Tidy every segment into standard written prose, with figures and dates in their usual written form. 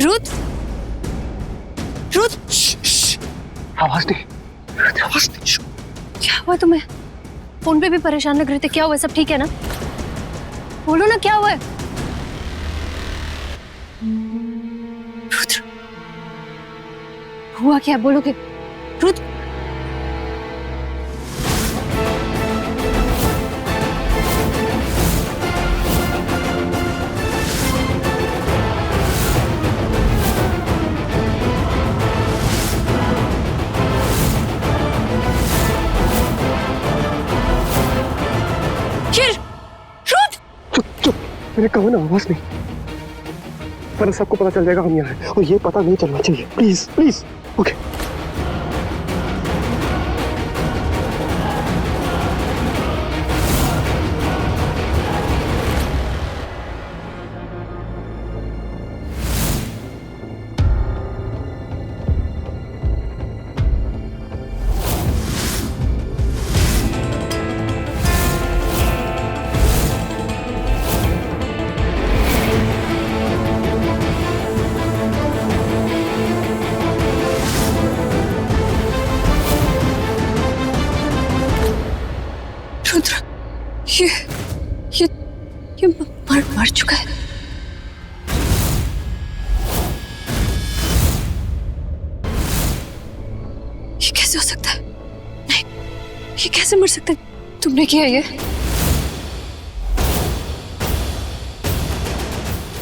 रुद्र, रुद्र, आवाज नहीं, आवाज नहीं। क्या हुआ तुम्हें? फोन पे भी परेशान लग रहे थे, क्या हुआ? सब ठीक है ना? बोलो ना क्या हुआ है? रुद्र, हुआ क्या? बोलोगे? रुद्र, मैंने कहा ना आवाज नहीं, वरना सबको पता चल जाएगा हम यहाँ हैं और ये पता नहीं चलना चाहिए। Please please. ओके रुद्र, ये मर चुका है। ये कैसे हो सकता है? नहीं, ये कैसे मर सकता है? तुमने किया ये?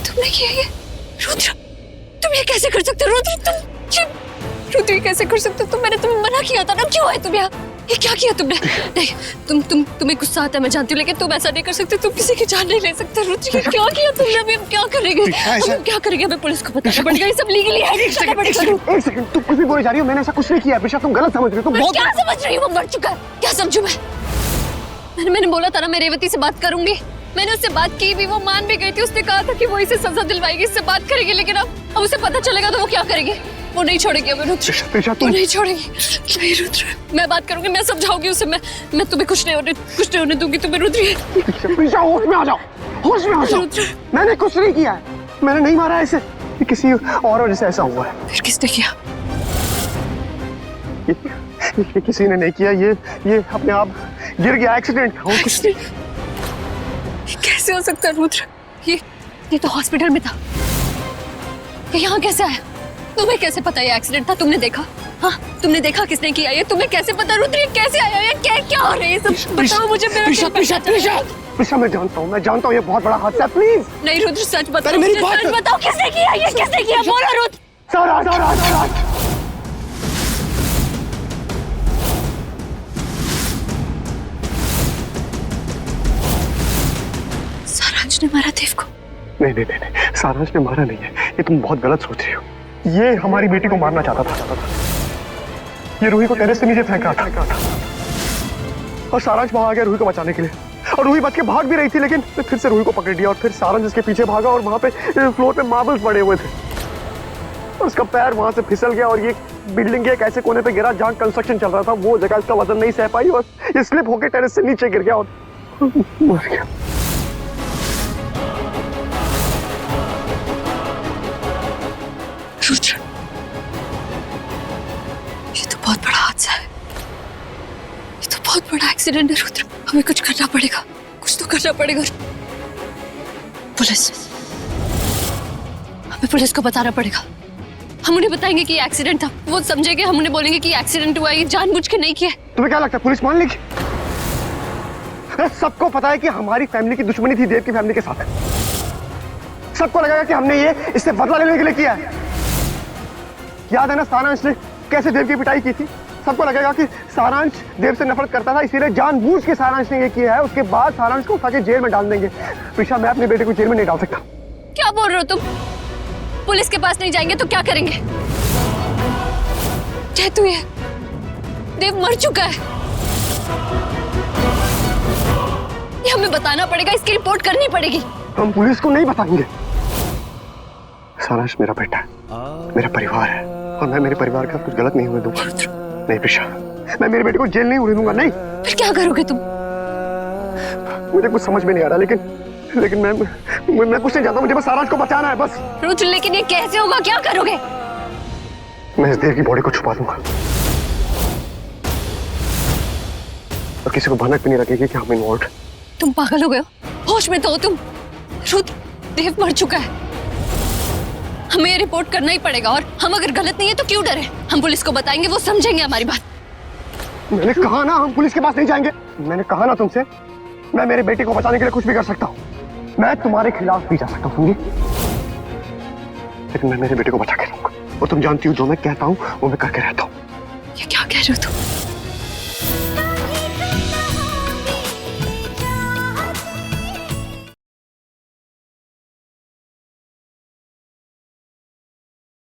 तुमने किया ये? रुद्र, तुम ये कैसे कर सकते हो? रुद्र, ये कैसे कर सकते हो? मैंने तुम्हें मना किया था ना, क्यों है तुम यहाँ? ये क्या किया तुमने? नहीं, तुम्हें गुस्सा आता है, मैं जानती हूँ, लेकिन तुम ऐसा नहीं कर सकते, तुम किसी की जान नहीं ले सकते। रुद्र, ये क्या किया तुमने? अभी हम क्या करेंगे? हम क्या करेंगे? हमें पुलिस को बताना पड़ेगा, ये सब लीगली है। एक सेकंड, तुम कुछ भी बोले जा रही हो, मैंने ऐसा कुछ नहीं किया। प्रिशा तुम गलत समझ रही हो, तुम बहुत क्या समझ रही हो? वो मर चुका है, क्या समझूं मैं? मैंने बोला था ना मैं रेवती से बात करूंगी, मैंने उससे बात की भी, वो मान भी गई थी। उसने कहा था कि वो इसे सजा दिलवाएगी, इससे बात करेगी, लेकिन अब उसे पता चलेगा तो वो क्या करेगी? वो नहीं छोड़ेगी हमें रुद्र, वो नहीं छोड़ेगी। नहीं रुद्र, मैं बात करूंगी, मैं समझाऊंगी उसे, मैं तुम्हें कुछ नहीं होने दूंगी तुम्हें। रुद्र, प्रिशा होश में आ जाओ, होश में आ जाओ। मैंने कुछ नहीं किया है, मैंने नहीं मारा ऐसे, किसी और वजह से ऐसा हुआ है। फिर किसने किया? ये किसी ने नहीं किया, ये अपने आप गिर गया, एक्सीडेंट था। कैसे हो सकता है रुद्र? ये तो हॉस्पिटल में था, ये यहाँ कैसे आया? तुम्हें कैसे पता ये एक्सीडेंट था? तुमने देखा? हाँ, तुमने देखा किसने किया ये? तुम्हें कैसे पता? रुद्र, ये कैसे आया? ये क्या हो रहा है? ये सब बताओ मुझे। प्रिशा, मैं जानता हूँ ये बहुत बड़ा हादसा है। प्लीज नहीं रुद्र, सच बताओ, सच बताओ, किसने किया ये? किसने किया? बोलो रुद्र। सारांश ने मारा देव को? नहीं, सारांश ने मारा नहीं है, ये तुम बहुत गलत सोच रही हो। ये हमारी बेटी को मारना चाहता था, ये रूही को टेरेस से नीचे फेंक रहा था और सारांश वहां आ गया रूही को बचाने के लिए, और रूही बच के भाग भी रही थी, लेकिन फिर से रूही को पकड़ लिया और फिर सारांश इसके पीछे भागा और वहां पे फ्लोर पे मार्बल्स पड़े हुए थे और उसका पैर वहां से फिसल गया और ये बिल्डिंग के एक ऐसे कोने पे गिरा जहां कंस्ट्रक्शन चल रहा था। वो जगह इसका वजन नहीं सह पाई और ये स्लिप होकर टेरेस से नीचे गिर गया और मर गया। रुद्र, ये तो बहुत बड़ा हादसा है, ये तो बहुत बड़ा एक्सीडेंट है रुद्र। हमें कुछ करना पड़ेगा, कुछ तो करना पड़ेगा। हमें पुलिस को बताना पड़ेगा। हम उन्हें बताएंगे कि ये एक्सीडेंट था, वो समझेंगे, हम उन्हें बोलेंगे कि एक्सीडेंट हुआ, ये जानबूझ के नहीं किया। तुम्हें क्या लगता है पुलिस मान लेगी? सबको पता है कि हमारी फैमिली की दुश्मनी थी देव की फैमिली के साथ। सबको लगेगा कि हमने ये इससे बदला लेने के लिए किया है। याद है ना सारांश ने कैसे देव की पिटाई की थी? सबको लगेगा कि सारांश देव से नफरत करता था, इसीलिए जानबूझ के सारांश ने ये किया है। उसके बाद सारांश को उठा के जेल में डाल देंगे। प्रिशा, मैं अपने बेटे को जेल में नहीं डाल सकता। क्या बोल रहे हो तुम? पुलिस के पास नहीं जाएंगे तो क्या करेंगे? जेतू, ये देव मर चुका है, ये हमें बताना पड़ेगा, इसकी रिपोर्ट करनी पड़ेगी। हम पुलिस को नहीं बताएंगे। सारांश मेरा बेटा है, मेरा परिवार है और मैं मेरे परिवार का कुछ गलत नहीं होने दूंगा। नहीं प्रिशा, मैं मेरे बेटे को जेल नहीं होने दूंगा। नहीं। फिर क्या करोगे तुम? मुझे कुछ समझ में नहीं आ रहा, लेकिन लेकिन मैं कुछ नहीं चाहता, मुझे बस सारांश को बचाना है बस। रुद्र लेकिन ये कैसे होगा, क्या करोगे? मैं इस देव की बॉडी को छुपा दूंगा और किसी को भनक भी नहीं लगेगी कि हम इन्वॉल्व। तुम पागल हो गए हो? होश में तो हो तुम। रुद्र, देव मर चुका है। हमें ये रिपोर्ट करना ही पड़ेगा और हम अगर गलत नहीं है तो क्यों डरे? हम पुलिस को बताएंगे, वो समझेंगे हमारी बात। मैंने कहा ना हम पुलिस के पास नहीं जाएंगे। मैंने कहा ना तुमसे, मैं मेरी बेटी को बचाने के लिए कुछ भी कर सकता हूँ। मैं तुम्हारे खिलाफ भी जा सकता हूँ समझी, लेकिन मैं मेरे बेटे को बचा के रहूंगा। और तुम जानती हो जो मैं कहता हूँ वो मैं करके रहता हूँ। ये क्या कह रहे हो तुम?